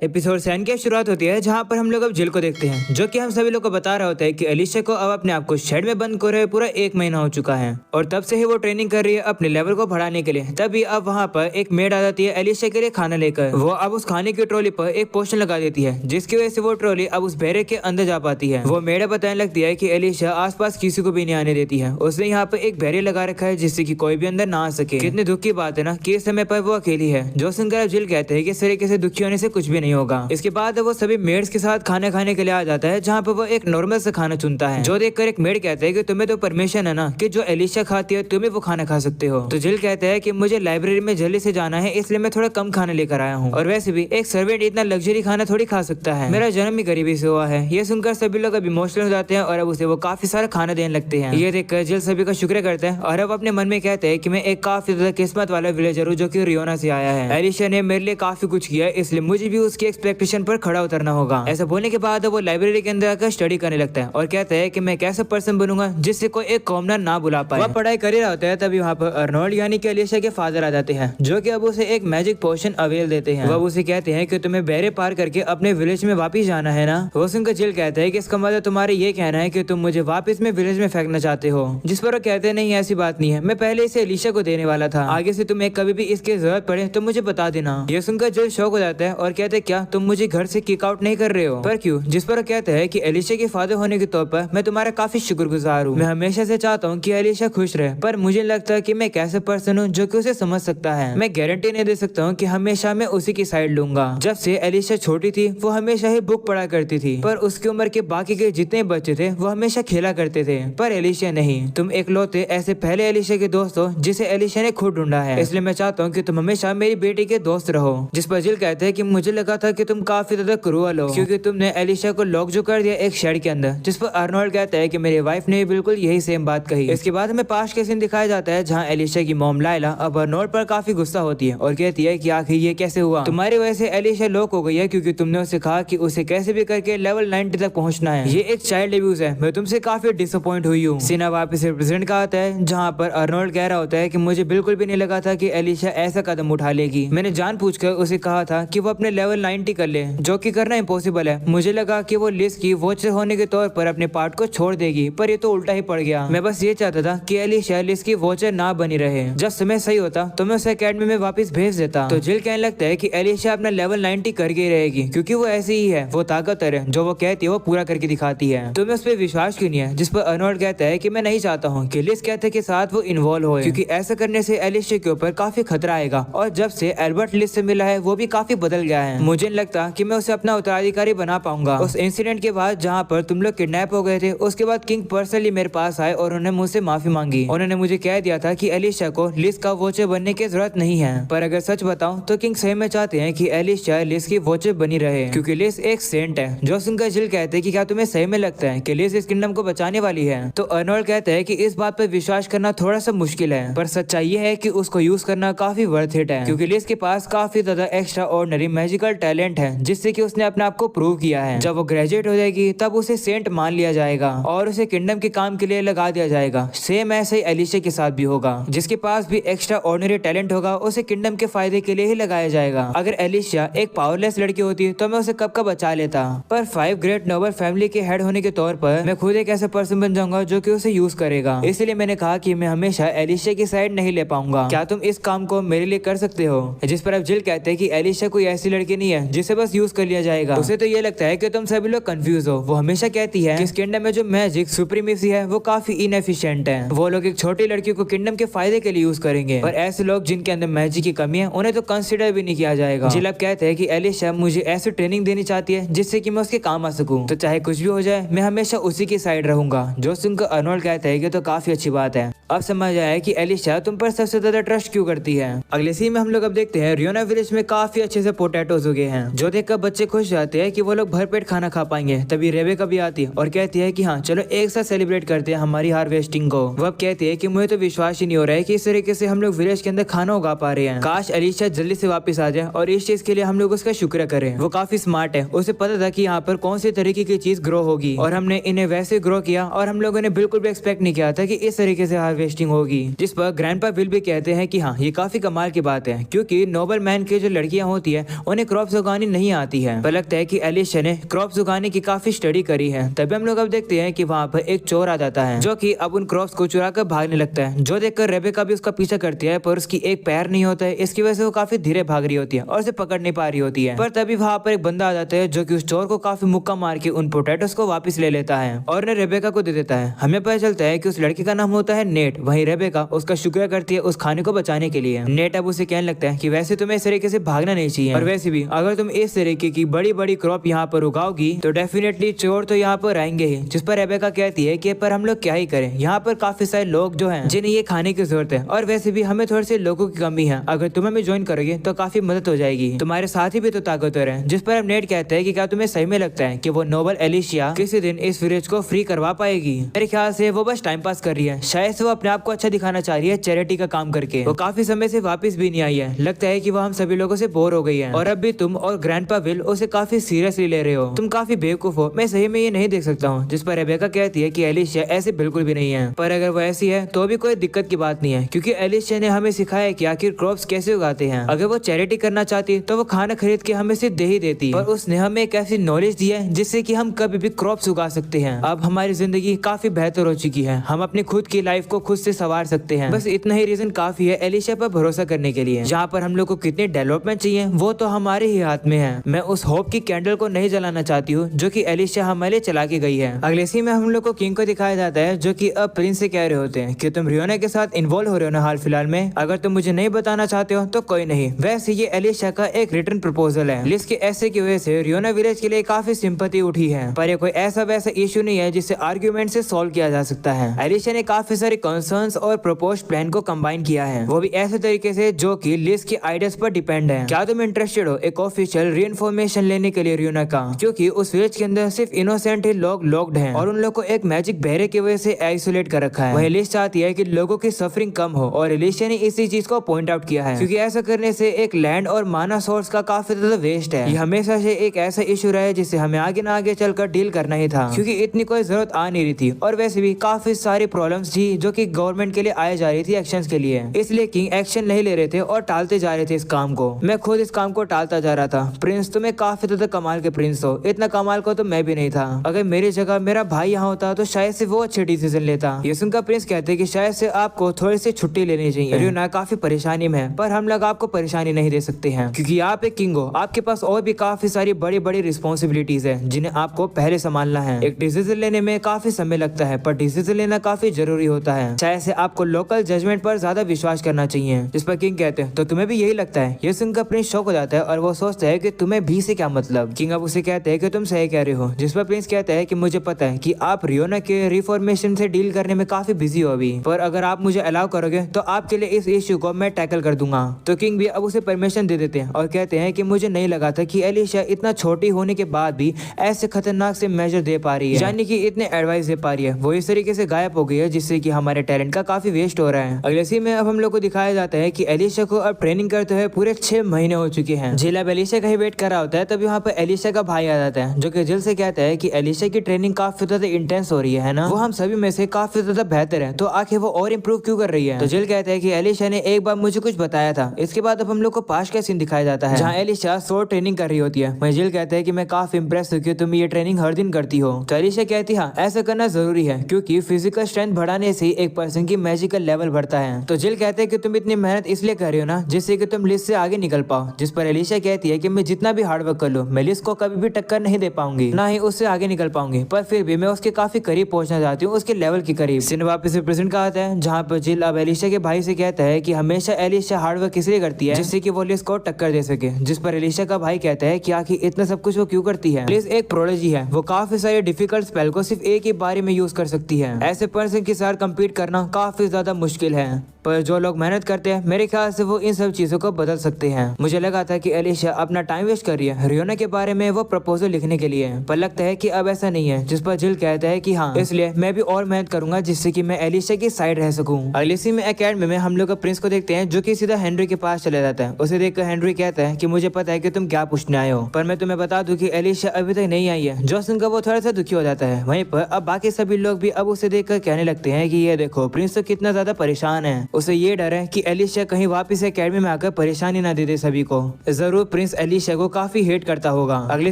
Episode 7 की शुरुआत होती है जहां पर हम लोग अब जिल को देखते हैं, जो कि हम सभी लोग को बता रहा होता है कि एलिशा को अब अपने आप को शेड में बंद करे पूरा 1 महीना हो चुका है और तब से ही वो ट्रेनिंग कर रही है अपने लेवल को बढ़ाने के लिए। तभी अब वहां पर एक मेड आ जाती है एलिशा के लिए खाना लेकर। वो अब उस खाने की ट्रॉली पर एक पोस्टर लगा देती है, जिसकी वजह से वो ट्रॉली अब उस बैरक के अंदर जा पाती है। वो मेड बताने लगती है कि एलिशा आसपास किसी को भी नहीं आने देती है। उसने यहाँ पर एक बैरियर लगा रखा है जिससे कि कोई भी अंदर ना आ सके। कितने दुख की बात है ना कि इस समय पर वो अकेली है। जो सुनकर अब जिल कहते हैं कि इस तरीके से दुखी होने से कुछ भी नहीं होगा। इसके बाद वो सभी मेड्स के साथ खाना खाने के लिए आ जाता है, जहाँ पर वो एक नॉर्मल सा खाना चुनता है। जो देखकर एक मेड कहते हैं कि तुम्हें तो परमिशन है ना कि जो एलिशा खाती है तुम्हें वो खाना खा सकते हो। तो जिल कहते हैं कि मुझे लाइब्रेरी में जल्दी से जाना है, इसलिए मैं थोड़ा कम खाना लेकर आया हूँ। और वैसे भी एक सर्वेंट इतना लग्जरी खाना थोड़ी खा सकता है, मेरा जन्म ही गरीबी से हुआ है। ये सुनकर सभी लोग अब इमोशनल हो जाते हैं और अब उसे वो काफी सारा खाना देने लगते हैं। ये देखकर जिल सभी का शुक्र करते हैं और अब अपने मन में कहते हैं कि मैं एक काफी ज्यादा किस्मत वाला विलेजर हूँ जो कि रियोना से आया है। एलिशा ने मेरे लिए काफी कुछ किया, इसलिए मुझे भी उसकी एक्सपेक्टेशन पर खड़ा उतरना होगा। ऐसा बोलने के बाद वो लाइब्रेरी के अंदर आकर स्टडी करने लगता है और कहता है कि मैं कैसा पर्सन बनूंगा जिससे कोई एक कॉमनर ना बुला पाए। वह पढ़ाई कर ही रहा होता है, तभी वहाँ पर अर्नोल्ड यानी कि एलिशा के फादर आ जाते हैं, जो कि अब उसे एक मैजिक पोशन अवेल देते हैं। वह उसे कहते हैं कि तुम्हें बैरे पार करके अपने विलेज में वापिस जाना है ना। वो सुनकर जिल कहता है कि इसका मतलब तुम्हारे ये कहना है कि तुम मुझे वापस में विलेज में फेंकना चाहते हो। जिस पर वो कहते हैं नहीं ऐसी बात नहीं है, मैं पहले इसे एलिशा को देने वाला था, आगे से तुम्हें कभी भी इसकी जरूरत पड़े तो मुझे बता देना। ये सुनकर जिल शौक हो जाता है और कहते क्या तुम मुझे घर से किक आउट नहीं कर रहे हो? पर क्यों? जिस पर कहते हैं कि एलिशा के फादर होने के तौर पर मैं तुम्हारा काफी शुक्रगुजार हूँ। मैं हमेशा से चाहता हूँ कि एलिशा खुश रहे, पर मुझे लगता है कि मैं एक ऐसा पर्सन हूँ जो कि उसे समझ सकता है। मैं गारंटी नहीं दे सकता हूँ कि हमेशा मैं उसी की साइड लूंगा। जब से एलिशा छोटी थी वो हमेशा ही बुक पढ़ा करती थी, पर उसकी उम्र के बाकी के जितने बच्चे थे वो हमेशा खेला करते थे, पर एलिशा नहीं। तुम इकलौते ऐसे पहले एलिशा के दोस्त हो जिसे एलिशा ने खुद ढूंढा है, इसलिए मैं चाहता हूँ कि तुम हमेशा मेरी बेटी के दोस्त रहो। जिस पर जिल कहते हैं कि मुझे लगा था कि तुम काफी ज्यादा क्रूअल हो क्योंकि तुमने एलिशा को लॉक जो कर दिया एक शेड के अंदर। जिस पर अर्नोल्ड कहता है कि मेरी वाइफ ने बिल्कुल यही सेम बात कही। इसके बाद हमें पास्ट के सीन दिखाया जाता है जहाँ एलिशा की मॉम लाइला अब अर्नोल्ड पर काफी गुस्सा होती है और कहती है कि आखिर ये कैसे हुआ? तुम्हारी वजह से एलिशा लॉक हो गई है क्योंकि तुमने उसे कहा कि उसे कैसे भी करके लेवल 90 तक पहुंचना है। ये एक चाइल्ड अब्यूज है, मैं तुमसे काफी डिसअपॉइंट हुई हूँ। सीना वापस से प्रेजेंट का आता है जहाँ पर अर्नोल्ड कह रहा होता है कि मुझे बिल्कुल भी नहीं लगा था कि एलिशा ऐसा कदम उठा लेगी। मैंने जान पूछकर उसे कहा था कि वो अपने लेवल 90 कर ले, जो कि करना इम्पॉसिबल है। मुझे लगा कि वो लिस्ट की वॉचर होने के तौर पर अपने पार्ट को छोड़ देगी, पर ये तो उल्टा ही पड़ गया। मैं बस ये चाहता था कि एलिशा लिस्ट की वॉचर ना बनी रहे। जब समय सही होता तो मैं उसे एकेडमी में वापस भेज देता। तो जिल कहने लगता है कि एलिशा अपना लेवल 90 करके ही रहेगी क्योंकि वो ऐसी ही है, वो ताकतवर है, जो वो कहती है वो पूरा करके दिखाती है। तो मैं उस पर विश्वास क्यों नहीं है? जिस पर अर्नोल्ड कहता है कि मैं नहीं चाहता हूँ कि लिस्ट कहते के साथ वो इन्वॉल्व हो, क्योंकि ऐसा करने से एलिशा के ऊपर काफी खतरा आएगा। और जब से एल्बर्ट लिस्ट से मिला है वो भी काफी बदल गया है। मुझे नहीं लगता कि मैं उसे अपना उत्तराधिकारी बना पाऊंगा। उस इंसिडेंट के बाद जहाँ पर तुम लोग किडनैप हो गए थे, उसके बाद किंग पर्सनली मेरे पास आए और उन्होंने मुझसे माफी मांगी। उन्होंने मुझे कह दिया था कि एलिशा को लिस्ट का वॉचर बनने की जरूरत नहीं है। पर अगर सच बताऊं तो किंग सही में चाहते हैं कि एलिशा लिस्ट की वॉचर बनी रहे क्योंकि लिस्ट एक सेंट है। जो सुनकर जिल कहते हैं कि क्या तुम्हें सही में लगता है कि लिस्ट इस किंगडम को बचाने वाली है? तो अर्नोल्ड कहते हैं कि इस बात पर विश्वास करना थोड़ा सा मुश्किल है, पर सच्चाई ये है कि उसको यूज करना काफी वर्थ इट है क्योंकि लिस्ट के पास काफी ज्यादा एक्स्ट्रा ऑर्डिनरी मैजिकल टैलेंट है जिससे कि उसने अपने आप को प्रूव किया है। जब वो ग्रेजुएट हो जाएगी तब उसे सेंट मान लिया जाएगा और उसे किंगडम के काम के लिए लगा दिया जाएगा। सेम ऐसे ही एलिशा के साथ भी होगा। जिसके पास भी एक्स्ट्रा ऑर्डिनरी टैलेंट होगा उसे किंगडम के फायदे के लिए ही लगाया जाएगा। अगर एलिशा एक पावरलेस लड़की होती तो मैं उसे कब का बचा लेता, पर 5 ग्रेट नोबल फैमिली के हेड होने के तौर पर मैं खुद एक ऐसा पर्सन बन जाऊंगा जो कि उसे यूज करेगा। इसलिए मैंने कहा कि मैं हमेशा एलिशा की साइड नहीं ले पाऊंगा। क्या तुम इस काम को मेरे लिए कर सकते हो? जिस पर अब जिल कहते हैं कि एलिशा कोई ऐसी लड़की नहीं है जिसे बस यूज कर लिया जाएगा। उसे तो ये लगता है कि तुम सभी लोग कंफ्यूज हो। वो हमेशा कहती है कि इस किंगडम में जो मैजिक सुप्रीमेसी है वो काफी इनएफिशिएंट है। वो लोग एक छोटी लड़की को किंगडम के फायदे के लिए यूज करेंगे, पर ऐसे लोग जिनके अंदर मैजिक की कमी है उन्हें तो कंसिडर भी नहीं किया जाएगा। जिल अब कहते हैं कि एलिशा मुझे ऐसी ट्रेनिंग देनी चाहती है जिससे कि मैं उसके काम आ सकूं, तो चाहे कुछ भी हो जाए मैं हमेशा उसी की साइड रहूंगा। जो सुनकर अर्नोल्ड कहता है कि तो काफी अच्छी बात है। अब समझ आया कि एलिशा तुम पर सबसे ज्यादा ट्रस्ट क्यों करती है। अगले सीन में हम लोग अब देखते हैं रियोना विलेज में काफी अच्छे से पोटैटोज उगे हैं, जो देखकर बच्चे खुश जाते हैं कि वो लोग भरपेट खाना खा पाएंगे। तभी रेबेका भी आती है और कहती है कि हाँ चलो एक साथ सेलिब्रेट करते हैं हमारी हार्वेस्टिंग को। वो अब कहती है कि मुझे तो विश्वास ही नहीं हो रहा है कि इस तरीके से हम लोग विलेज के अंदर खाना उगा पा रहे हैं। काश एलिशा जल्दी से वापस आ जाए और इस चीज के लिए हम लोग उसका शुक्र करें। वो काफी स्मार्ट है, उसे पता था कि यहाँ पर कौन सी तरीके की चीज ग्रो होगी और हमने इन्हें वैसे ग्रो किया और हम लोगों ने बिल्कुल भी एक्सपेक्ट नहीं किया था कि इस तरीके से हार्वेस्टिंग होगी। जिस पर ग्रैंडपा विल भी कहते हैं कि हाँ ये काफी कमाल की बात है क्योंकि नोबल मैन की जो लड़कियां होती है उन्हें क्रॉप क्रॉप्स उगानी नहीं आती है। पर लगता है कि एलिशा ने क्रॉप्स उगाने की काफी स्टडी करी है। तभी हम लोग अब देखते हैं कि वहाँ पर एक चोर आ जाता है जो कि अब उन क्रॉप्स को चुरा कर भागने लगता है, जो देखकर रेबेका भी उसका पीछा करती है, पर उसकी एक पैर नहीं होता है। इसकी वजह से वो काफी धीरे भाग रही होती है और उसे पकड़ नहीं पा रही होती है। पर तभी वहाँ पर एक बंदा आ जाता है जो कि उस चोर को काफी मुक्का मार के उन पोटैटोस को वापस ले लेता है और उन्हें रेबेका को दे देता है। हमें पता चलता है कि उस लड़के का नाम होता है नेट। वहीं रेबेका उसका शुक्रिया करती है उस खाने को बचाने के लिए। नेट अब उसे कहने लगता है कि वैसे तुम्हें इस तरीके से भागना नहीं चाहिए, और वैसे भी अगर तुम इस तरीके की बड़ी बड़ी क्रॉप यहाँ पर उगाओगी तो डेफिनेटली चोर तो यहाँ पर आएंगे ही। जिस पर रेबेका कहती है कि पर हम लोग क्या ही करें, यहाँ पर काफी सारे लोग जो हैं जिन्हें ये खाने की जरूरत है, और वैसे भी हमें थोड़े से लोगों की कमी है। अगर तुम हमें ज्वाइन करोगे तो काफी मदद हो जाएगी, तुम्हारे साथी भी तो ताकतवर है। जिस पर अब नेट कहता है कि क्या तुम्हें सही में लगता है कि वो नोबल एलिशिया किसी दिन इस विलेज को फ्री करवा पाएगी? मेरे ख्याल से वो बस टाइम पास कर रही है, शायद से वो अपने आप को अच्छा दिखाना चाह रही है चैरिटी का काम करके। वो काफी समय से वापस भी नहीं आई है, लगता है कि वो हम सभी लोगों से बोर हो गई है, और अब भी तुम और ग्रैंडपा विल उसे काफी सीरियसली ले रहे हो। तुम काफी बेवकूफ हो, मैं सही में ये नहीं देख सकता हूँ। जिस पर रेबेका कहती है कि एलिशिया ऐसे बिल्कुल भी नहीं है, पर अगर वो ऐसी है तो भी कोई दिक्कत की बात नहीं है, क्योंकि एलिशिया ने हमें सिखाया कि आखिर क्रॉप्स कैसे उगाते हैं। अगर वो चैरिटी करना चाहती तो वो खाना खरीद के हमें सिर्फ दे ही देती, पर उसने हमें एक ऐसी नॉलेज दी है जिससे कि हम कभी भी क्रॉप्स उगा सकते हैं। अब हमारी जिंदगी काफी बेहतर हो चुकी है, हम अपनी खुद की लाइफ को खुद से संवार सकते हैं। बस इतना ही रीजन काफी है एलिशिया पर भरोसा करने के लिए। जहाँ पर हम लोग को कितनी डेवलपमेंट चाहिए वो तो हमारे ही हाथ में है। मैं उस होप की कैंडल को नहीं जलाना चाहती हूँ जो कि एलिशिया हमारे लिए चला के गई है। अगले सीन में हम लोग को किंग को दिखाया जाता है जो कि अब प्रिंस से कह रहे होते हैं कि तुम रियोना के साथ इन्वॉल्व हो रहे हो ना हाल फिलहाल में, अगर तुम मुझे नहीं बताना चाहते हो तो कोई नहीं। वैसे ये एलिशिया का एक रिटर्न प्रपोजल है। लिस के ऐसे की वजह से रियोना विलेज के लिए काफी सिंपैथी उठी है, पर ये कोई ऐसा वैसा इश्यू नहीं है जिसे आर्ग्यूमेंट से सॉल्व किया जा सकता है। एलिशिया ने काफी सारे कंसर्न्स और प्रपोज प्लान को कंबाइन किया है, वो भी ऐसे तरीके से जो कि लिस के आइडियाज पर डिपेंड है। क्या तुम इंटरेस्टेड हो एक ऑफिशियल रीइंफॉर्मेशन लेने के लिए रियोना का? क्योंकि उस विलेज के अंदर सिर्फ इनोसेंट ही लोग लॉक्ड हैं और उन लोग को एक मैजिक बहरे की वजह से आइसोलेट कर रखा है। वही लिस चाहती है कि लोगों की सफरिंग कम हो, और एलिशिया ने इसी चीज को पॉइंट आउट किया है, क्योंकि ऐसा करने से एक लैंड और माना सोर्स का काफी ज्यादा वेस्ट है। ये हमेशा से एक ऐसा इशू रहा है जिसे हमें आगे ना आगे चलकर डील करना ही था, क्योंकि इतनी कोई जरूरत आ नहीं रही थी, और वैसे भी काफी सारी प्रॉब्लम्स थी जो कि गवर्नमेंट के लिए आए जा रही थी एक्शंस के लिए। इसलिए किंग एक्शन नहीं ले रहे थे और टालते जा रहे थे इस काम को। मैं खुद इस काम को टालता जा रहा था। प्रिंस तुम्हें काफी ज्यादा कमाल के प्रिंस हो, इतना कमाल को तो मैं भी नहीं था। अगर मेरी जगह मेरा भाई यहाँ होता तो शायद से वो अच्छे डिसीजन लेता। ये सुनकर प्रिंस कहते हैं कि शायद से आपको थोड़ी सी छुट्टी लेनी चाहिए। रियोना काफी परेशानी में है, पर हम लोग आपको परेशानी नहीं दे सकते हैं, क्योंकि आप एक किंग हो, आपके पास और भी काफी सारी बड़ी बड़ी रिस्पॉन्सिबिलिटीज है जिन्हें आपको पहले संभालना है। एक डिसीजन लेने में काफी समय लगता है, पर डिसीजन लेना काफी जरूरी होता है। शायद से आपको लोकल जजमेंट पर ज्यादा विश्वास करना चाहिए। जिस पर किंग कहते हैं तो तुम्हें भी यही लगता है? ये सुनकर प्रिंस शॉक हो जाता है और वो सोचता है कि तुम्हें भी से क्या मतलब। किंग अब उसे कहते हैं कि तुम सही कह रहे हो। जिस पर प्रिंस कहता है कि मुझे पता है कि आप रियोना के रिफॉर्मेशन से डील करने में काफी बिजी हो अभी, पर अगर आप मुझे अलाउ करोगे तो आपके लिए इस इश्यू को मैं टैकल कर दूंगा। तो किंग भी अब उसे परमिशन दे देते हैं और कहते हैं कि मुझे नहीं लगा था कि एलिशिया इतना छोटी होने के बाद भी ऐसे खतरनाक से मेजर दे पा रही है, यानी कि इतने एडवाइस दे पा रही है। वो इस तरीके से गायब हो गई है जिससे कि हमारे टैलेंट का काफी वेस्ट हो रहा है। अगले सीन में अब हम लोग को दिखाया जाता है कि एलिशिया को अब ट्रेनिंग करते हुए पूरे 6 महीने हो चुके हैं। जिल अब एलिशिया का ही वेट कर रहा होता है, तभी वहाँ पर एलिशिया का भाई आ जाता है जो कि जिल से कहता है कि एलिशिया की ट्रेनिंग काफी ज्यादा इंटेंस हो रही है ना, वो हम सभी में से काफी ज्यादा बेहतर है, तो आखिर वो और इम्प्रूव क्यों कर रही है? तो जिल कहता है कि एलिशिया ने एक बार मुझे कुछ बताया था। इसके बाद अब हम लोग को पास्ट का सीन दिखाया जाता है जहाँ एलिशिया स्वॉर्ड ट्रेनिंग कर रही होती है। वहीं जिल कहता है कि मैं काफी इंप्रेस हूँ कि तुम ये ट्रेनिंग हर दिन करती हो। तो एलिशिया कहती है हाँ, ऐसा करना जरूरी है, क्योंकि फिजिकल स्ट्रेंथ बढ़ाने से एक पर्सन की मैजिकल लेवल बढ़ता है। तो जिल कहते हैं कि तुम इतनी मेहनत इसलिए कर रही हो ना जिससे कि तुम लिस्ट से आगे निकल पाओ। जिस पर एलिशिया कहती है कि मैं जितना भी हार्डवर्क कर लूं, मैं लिस्ट को कभी भी टक्कर नहीं दे पाऊंगी, ना ही उससे आगे निकल पाऊंगी, पर फिर भी मैं उसके काफी करीब पहुंचना चाहती हूँ, उसके लेवल के करीब। सीन वापस प्रेजेंट का आता है जहाँ पर जिल अब एलिशिया के भाई से कहता है कि हमेशा एलिशिया हार्डवर्क इसलिए करती है जिससे कि वो लिस्ट को टक्कर दे सके। जिस पर एलिशिया का भाई कहता है कि आखिर इतना सब कुछ वो क्यों करती है? लिस्ट एक प्रोडोजी है, वो काफी सारे डिफिकल्ट स्पेल को सिर्फ एक ही बारी में यूज कर सकती है। ऐसे पर्सन के साथ कम्पीट करना काफी ज्यादा मुश्किल है, पर जो लोग मेहनत करते हैं मेरे ख्याल से वो इन सब चीजों को बदल सकते हैं। मुझे लगा था कि एलिशिया अपना टाइम वेस्ट कर रही है रियोना के बारे में वो प्रपोजल लिखने के लिए, पर लगता है कि अब ऐसा नहीं है। जिस पर जिल कहता है कि हाँ, इसलिए मैं भी और मेहनत करूंगा जिससे कि मैं एलिशिया की साइड रह सकूं। अगले सीन में एकेडमी में हम लोग प्रिंस को देखते हैं जो कि सीधा हेनरी के पास चले जाता है। उसे देखकर हेनरी कहता है कि मुझे पता है कि तुम क्या पूछने आए हो, पर मैं तुम्हें बता दूं कि एलिशिया अभी तक नहीं आई है। जो सुनकर वो थोड़ा सा दुखी हो जाता है। वहीं पर अब बाकी सभी लोग भी अब उसे देखकर कहने लगते हैं कि ये देखो प्रिंस तो कितना ज्यादा परेशान है। उसे ये डर है कि एलिशिया कहीं वापस एकेडमी में आकर परेशानी ना दे दे सभी को। जरूर प्रिंस एलिशा को काफी हेट करता होगा। अगले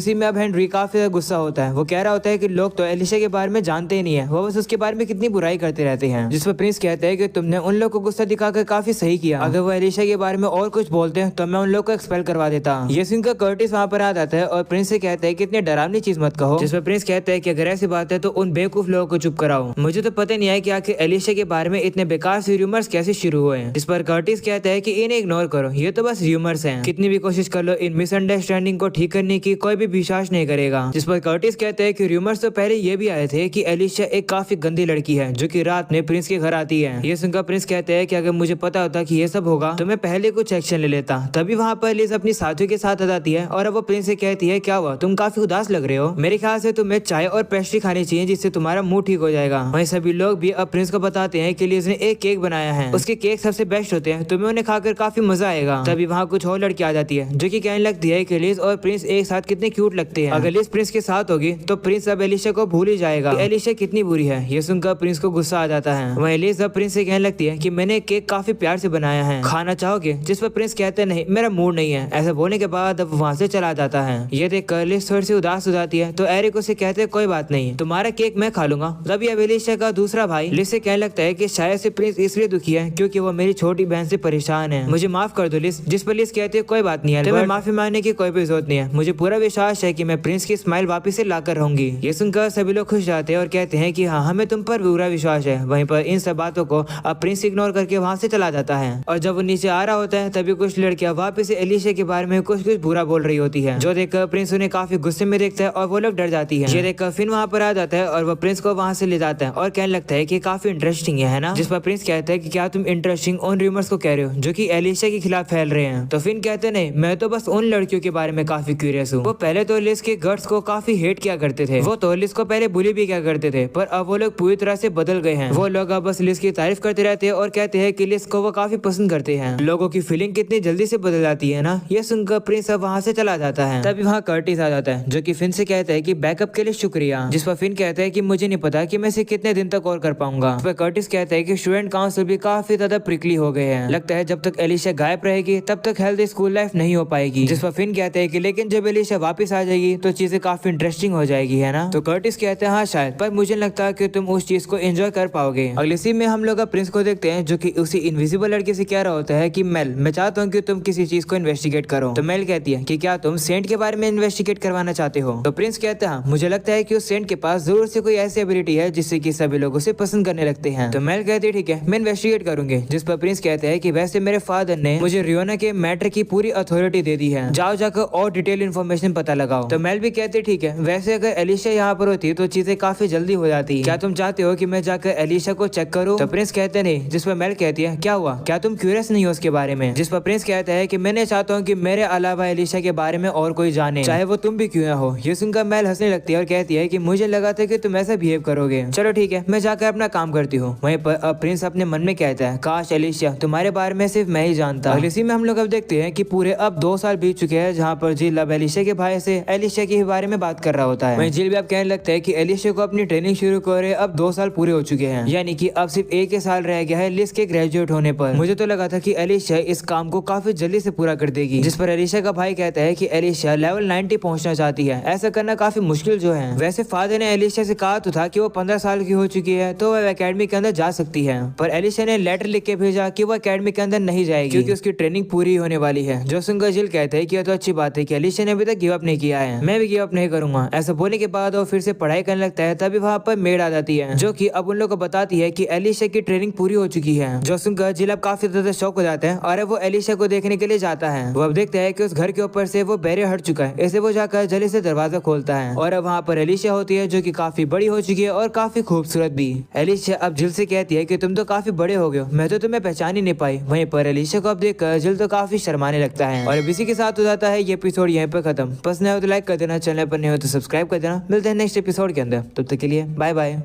सीन में अब हेनरी काफी ज्यादा गुस्सा होता है। वो कह रहा होता है कि लोग तो एलिशा के बारे में जानते ही नहीं है, वो बस उसके बारे में कितनी बुराई करते रहते हैं। जिस पर प्रिंस कहता है कि तुमने उन लोग को गुस्सा दिखाकर काफी सही किया, अगर वो एलिशा के बारे में और कुछ बोलते हैं तो मैं उन लोग को एक्सपेल करवा देता। ये सुनकर कर्टिस वहाँ पर आ जाता है और प्रिंस से कहता है कि इतनी डरावनी चीज मत कहो। जिस पर प्रिंस कहता है कि अगर ऐसी बात है तो उन बेवकूफ लोगों को चुप कराओ। मुझे तो पता नहीं है कि आखिर एलिशा के बारे में इतने बेकार से रूमर्स कैसे शुरू हुए हैं। जिस पर कर्टिस कहता है कि इन्हें इग्नोर करो, ये तो बस रूमर्स हैं। कितनी भी कोशिश कर लो इन मिसअंडरस्टैंडिंग को ठीक करने की कोई भी विश्वास नहीं करेगा। जिस पर कर्टिस कहता है कि रूमर्स तो पहले ये भी आए थे कि एलिशा एक काफी गंदी लड़की है जो कि रात में प्रिंस के घर आती है। ये सुनकर प्रिंस कहता है कि अगर मुझे पता होता कि ये सब होगा तो मैं पहले कुछ एक्शन ले लेता। तभी वहाँ पर लिज अपनी साथियों के साथ आ जाती है और अब वो प्रिंस से कहती है क्या हुआ, तुम काफी उदास लग रहे हो, मेरे ख्याल से तुम्हें चाय और पेस्ट्री खानी चाहिए जिससे तुम्हारा मूड ठीक हो जाएगा। वहीं सभी लोग भी अब प्रिंस को बताते हैं कि लिज ने एक केक बनाया है, उसके केक सबसे बेस्ट होते हैं, तुम्हें उन्हें खाकर काफी मजा आएगा। तभी वहाँ कुछ और लड़की आ जाती है जो कि कहने लगती है कि लिज और प्रिंस एक साथ कितने क्यूट लगते हैं, अगर लिज प्रिंस के साथ होगी तो प्रिंस अब एलिशा को भूल ही जाएगा कि एलिशा कितनी बुरी है। ये सुनकर प्रिंस को गुस्सा आ जाता है। वहीं लिज अब प्रिंस से कहने लगती है कि मैंने केक काफी प्यार से बनाया है, खाना चाहोगे? जिस पर प्रिंस कहते हैं नहीं, मेरा मूड नहीं है। ऐसा बोलने के बाद अब वहाँ से चला जाता है। ये देखकर लिज थोड़ी सी उदास हो जाती है तो एरिक उसे कहते हैं कोई बात नहीं, तुम्हारा केक मैं खा लूंगा। तभी अब एलिशा का दूसरा भाई लिज से कहने लगता है कि शायद से प्रिंस इसलिए दुखी है क्योंकि वो मेरी छोटी बहन से परेशान है, मुझे माफ कर दो लिज। जिस पर लिज कहती है कोई बात नहीं है, तुम्हें माफी मांगने की कोई भी जरूरत नहीं है, मुझे पूरा विश्वास है कि मैं प्रिंस की स्माइल वापस से लाकर रहूंगी। ये सुनकर सभी लोग खुश जाते हैं और कहते हैं कि हाँ, हमें तुम पर पूरा विश्वास है। वहीं पर इन सब बातों को अब प्रिंस इग्नोर करके वहाँ से चला जाता है और जब वो नीचे आ रहा होता है तभी कुछ लड़कियां वापस से एलिशा के बारे में कुछ बुरा बोल रही होती है, जो देखकर प्रिंस उन्हें काफी गुस्से में देखता है और वो लोग डर जाती है। ये देखकर फिन वहाँ पर आ जाता है और वो प्रिंस को वहाँ से ले जाता है और कहने लगता है कि काफी इंटरेस्टिंग है ना। जिस पर प्रिंस कहता है कि क्या तुम इंटरेस्टिंग उन रूमर्स को कह रहे हो जो कि एलिशा के खिलाफ फैल रहे हैं? तो फिन कहते नहीं, मैं तो बस उन लड़कियों के बारे में काफी क्यूरियस हूँ। वो पहले तो लिज के गर्ल्स को काफी हेट किया करते थे, वो तो लिज को पहले बुली भी किया करते थे, पर अब वो लोग पूरी तरह से बदल गए हैं। वो लोग अब बस लिज की तारीफ करते रहते हैं और कहते हैं कि लिज को वो काफी पसंद करते हैं। लोगों की फीलिंग कितनी जल्दी से बदल जाती है ना। ये सुनकर प्रिंस अब वहाँ से चला जाता है। तभी वहाँ कर्टिस आ जाता है जो कि फिन से कहता है कि बैकअप के लिए शुक्रिया। जिस पर फिन कहता है कि मुझे नहीं पता कि मैं इसे कितने दिन तक और कर पाऊंगा। इस पर कर्टिस कहता है कि स्टूडेंट काउंसिल भी काफी ज्यादा प्रिकली हो गए हैं, लगता है जब तक एलिशा गायब रहेगी तब तक हेल्दी स्कूल लाइफ नहीं हो पाएगी। जिस पर फिन कहते हैं कि लेकिन जब एलिशा वापस आ जाएगी तो चीजें काफी इंटरेस्टिंग हो जाएगी, है ना। तो कर्टिस कहते हैं हाँ शायद, पर मुझे लगता है कि तुम उस चीज को एंजॉय कर पाओगे। अगले सीन में हम लोग प्रिंस को देखते हैं जो कि उसी इनविजिबल लड़की से कह रहा होता है कि मेल, मैं चाहता हूँ कि तुम किसी चीज को इन्वेस्टिगेट करो। तो मेल कहती है कि क्या तुम सेंट के बारे में इन्वेस्टिगेट करवाना चाहते हो? तो प्रिंस कहता है मुझे लगता है कि उस सेंट के पास जरूर से कोई ऐसी एबिलिटी है जिससे कि सभी लोग उसे पसंद करने लगते हैं। तो मेल कहती है ठीक है, मैं इन्वेस्टिगेट करूंगी। जिस पर प्रिंस कहता है कि वैसे मेरे फादर ने मुझे रियोना के मैटर की पूरी अथॉरिटी दे दी है, जाओ जाकर और डिटेल इन्फॉर्मेशन पता लगाओ। तो मेल भी कहते ठीक है, वैसे अगर एलिशा यहाँ पर होती तो चीजें काफी जल्दी हो जाती, क्या तुम चाहते हो कि मैं जाकर एलिशा को चेक करूँ? तो प्रिंस कहते नहीं। जिस पर मेल कहती है क्या हुआ, क्या तुम क्यूरियस नहीं हो उसके बारे में? जिस पर प्रिंस कहता है कि मैंने चाहता हूँ कि मेरे अलावा एलिशा के बारे में और कोई जाने, चाहे वो तुम भी क्यों ना हो। ये सुनकर मेल हंसने लगती है और कहती है कि मुझे लगा था कि तुम ऐसा बिहेव करोगे, चलो ठीक है, मैं जाकर अपना काम करती हूँ। वहीं पर अब प्रिंस अपने मन में कहता है काश एलिशा तुम्हारे बारे में सिर्फ मैं ही जानता। अगले सीन में हम लोग अब देखते हैं कि पूरे अब 2 साल बीत चुके हैं जहाँ पर जिल अब एलिशा के भाई से एलिशा के बारे में बात कर रहा होता है। वहीं जिल भी अब कहने लगता है कि एलिशा को अपनी ट्रेनिंग शुरू करे अब 2 साल पूरे हो चुके हैं, यानी कि अब सिर्फ एक ही साल रह गया है लिज के ग्रेजुएट होने पर। मुझे तो लगा था कि एलिशा इस काम को काफी जल्दी से पूरा कर देगी। जिस पर एलिशा का भाई कहता है कि एलिशा लेवल 90 पहुंचना चाहती है, ऐसा करना काफी मुश्किल जो है। वैसे फादर ने एलिशा से कहा तो था कि वो 15 साल की हो चुकी है तो वह एकेडमी के अंदर जा सकती है, पर एलिशा ने लेटर लिख के भेजा कि वो एकेडमी के अंदर नहीं जाएगी क्योंकि उसकी ट्रेनिंग पूरी होने वाली है। जो सुनकर जिल कहते हैं कि यह तो अच्छी बात है कि एलिशा ने अभी तक गिव अप नहीं किया है, मैं भी गिव अप नहीं करूंगा। ऐसा बोलने के बाद वो फिर से पढ़ाई करने लगता है। तभी वहाँ पर मेड आ जाती है जो कि अब उन लोगों को बताती है कि एलिशा की ट्रेनिंग पूरी हो चुकी है। जो सुनकर जिल अब काफी ज्यादा शौक हो जाते हैं और अब वो एलिशा को देखने के लिए जाता है। वो अब देखता है कि उस घर के ऊपर से वो बैरियर हट चुका है, ऐसे वो जाकर जल्दी से दरवाजा खोलता है और अब वहाँ पर एलिशा होती है जो कि काफी बड़ी हो चुकी है और काफी खूबसूरत भी। एलिशा अब जिल से कहती है कि तुम तो काफी बड़े हो गए हो, मैं तो तुम्हें पहचान ही नहीं पाई। वहीं पर एलिशा को अब देखकर जिल तो काफी शर्माने लगता है और इसी के साथ हो जाता है ये एपिसोड यहीं पर खत्म। पसंद आए तो लाइक कर देना, चैनल पर नहीं हो तो सब्सक्राइब कर देना। मिलते हैं नेक्स्ट एपिसोड के अंदर, तब तक के लिए बाय बाय।